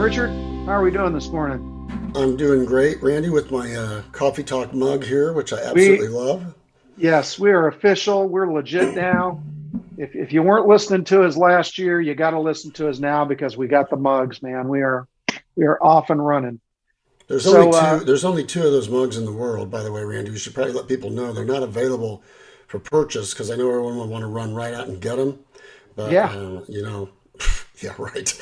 Richard. How are we doing this morning? I'm doing great, Randy, with my Coffee Talk mug here, which I absolutely We, love. yes, we are official. We're legit now. If you weren't listening to us last year, you got to listen to us now because we got the mugs, man. We are off and running. There's only So two. There's only two of those mugs in the world, by the way, Randy. You should probably let people know they're not available for purchase because I know everyone would want to run right out and get them. But yeah, yeah, right.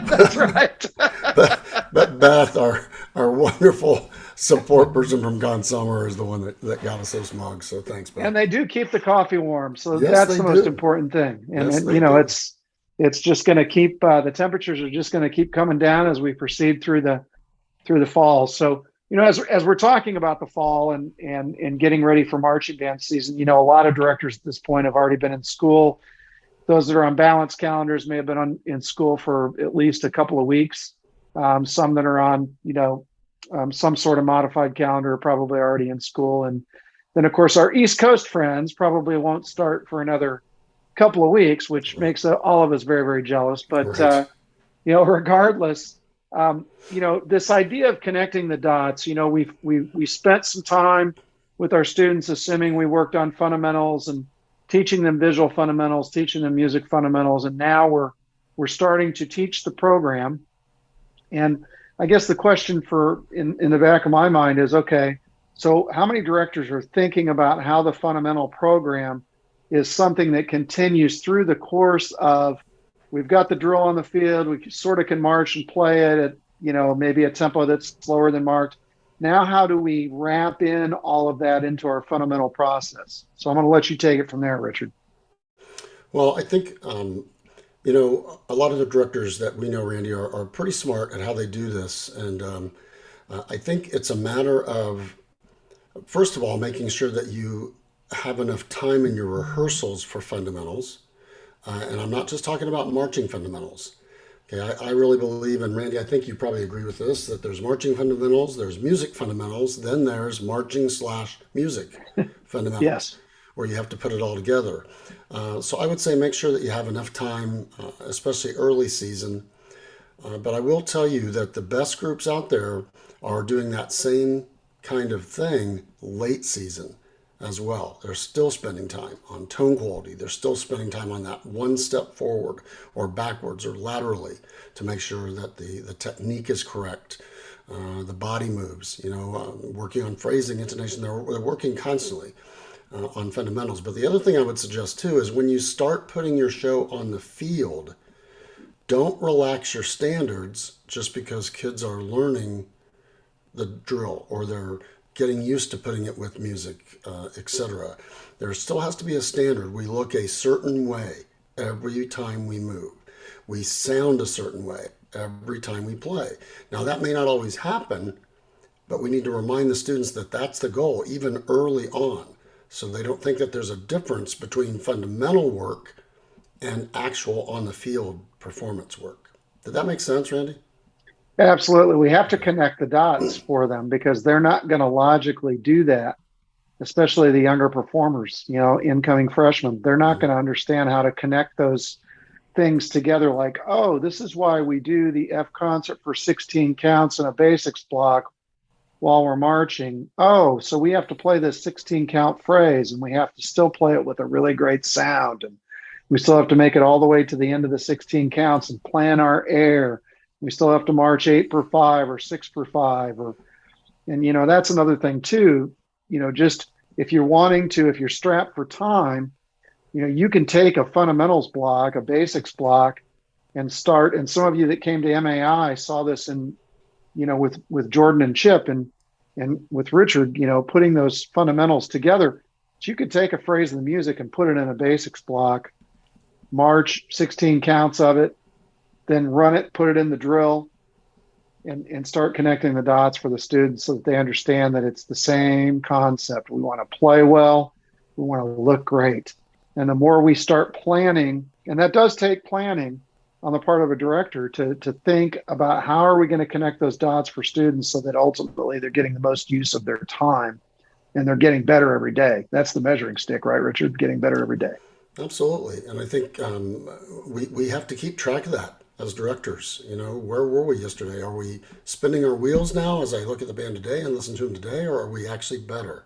that's right. but Beth, our wonderful support person from Gone Summer, is the one that got us those mugs. So thanks, Beth. And they do keep the coffee warm, so Yes, that's they the most do. important thing. And, Yes, and they you know, do. it's just going to keep the temperatures are just going to keep coming down as we proceed through the fall. So, as we're talking about the fall and getting ready for marching band season, a lot of directors at this point have already been in school. Those that are on balance calendars may have been in school for at least a couple of weeks. Some that are on, some sort of modified calendar are probably already in school. And then, of course, our East Coast friends probably won't start for another couple of weeks, which makes all of us very, very jealous. But Right. regardless, this idea of connecting the dots, we spent some time with our students, assuming we worked on fundamentals and teaching them visual fundamentals, teaching them music fundamentals, and now we're starting to teach the program. And I guess the question in the back of my mind is, okay, so how many directors are thinking about how the fundamental program is something that continues through the course of we've got the drill on the field, we sort of can march and play it at, maybe a tempo that's slower than marked. Now, how do we wrap in all of that into our fundamental process? So I'm going to let you take it from there, Richard. Well, I think a lot of the directors that we know, Randy, are pretty smart at how they do this, and I think it's a matter of, first of all, making sure that you have enough time in your rehearsals for fundamentals. And I'm not just talking about marching fundamentals. Okay, I really believe, and Randy, I think you probably agree with this, that there's marching fundamentals, there's music fundamentals, then there's marching/music fundamentals, Yes. where you have to put it all together. So I would say make sure that you have enough time, especially early season. But I will tell you that the best groups out there are doing that same kind of thing late season as well. They're still spending time on tone quality. They're still spending time on that one step forward or backwards or laterally to make sure that the technique is correct. The body moves, working on phrasing, intonation. They're working constantly on fundamentals. But the other thing I would suggest too is when you start putting your show on the field, don't relax your standards just because kids are learning the drill or they're getting used to putting it with music, etc. There still has to be a standard. We look a certain way every time we move. We sound a certain way every time we play. Now, that may not always happen, but we need to remind the students that that's the goal, even early on, so they don't think that there's a difference between fundamental work and actual on the field performance work. Did that make sense, Randy? Absolutely. We have to connect the dots for them because they're not going to logically do that, especially the younger performers, incoming freshmen. They're not going to understand how to connect those things together like, oh, this is why we do the F concert for 16 counts in a basics block while we're marching. Oh, so we have to play this 16 count phrase and we have to still play it with a really great sound. And we still have to make it all the way to the end of the 16 counts and plan our air. We still have to march 8 per 5 or 6 per 5 and that's another thing too. Just if you're strapped for time, you can take a fundamentals block, a basics block, and start. And some of you that came to MAI saw this with Jordan and Chip and with Richard, putting those fundamentals together. But you could take a phrase of the music and put it in a basics block, march 16 counts of it, then run it, put it in the drill, and start connecting the dots for the students so that they understand that it's the same concept. We want to play well. We want to look great. And the more we start planning, and that does take planning on the part of a director to think about how are we going to connect those dots for students so that ultimately they're getting the most use of their time and they're getting better every day. That's the measuring stick, right, Richard? Getting better every day. Absolutely. And I think we have to keep track of that. as directors. Where were we yesterday? Are we spinning our wheels now as I look at the band today and listen to them today, or are we actually better?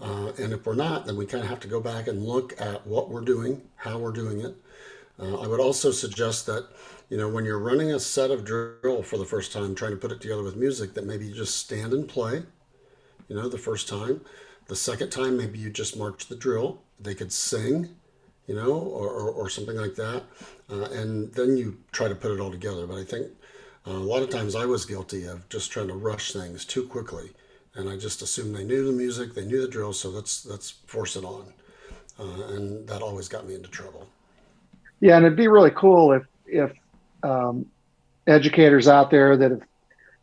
And if we're not, then we kind of have to go back and look at what we're doing, how we're doing it. I would also suggest that, when you're running a set of drill for the first time, trying to put it together with music, that maybe you just stand and play, the first time. The second time, maybe you just march the drill. They could sing, or something like that. And then you try to put it all together. But I think a lot of times I was guilty of just trying to rush things too quickly. And I just assumed they knew the music, they knew the drill, so let's force it on. And that always got me into trouble. Yeah, and it'd be really cool if um, educators out there that have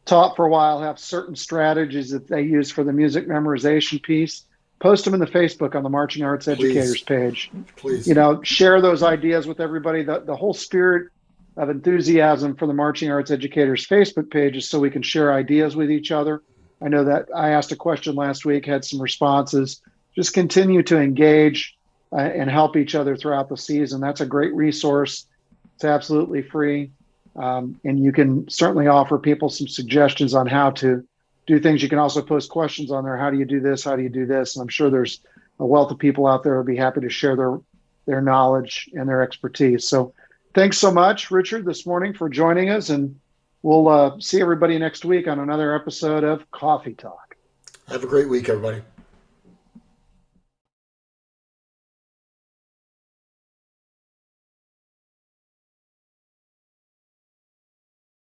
taught for a while have certain strategies that they use for the music memorization piece. Post them in the Facebook on the Marching Arts Educators Please, page. please. Share those ideas with everybody. The whole spirit of enthusiasm for the Marching Arts Educators Facebook page is so we can share ideas with each other. I know that I asked a question last week, had some responses. Just continue to engage and help each other throughout the season. That's a great resource. It's absolutely free. And you can certainly offer people some suggestions on how to do things. You can also post questions on there. How do you do this? How do you do this? And I'm sure there's a wealth of people out there who would be happy to share their knowledge and their expertise. So thanks so much, Richard, this morning for joining us. And we'll see everybody next week on another episode of Coffee Talk. Have a great week, everybody.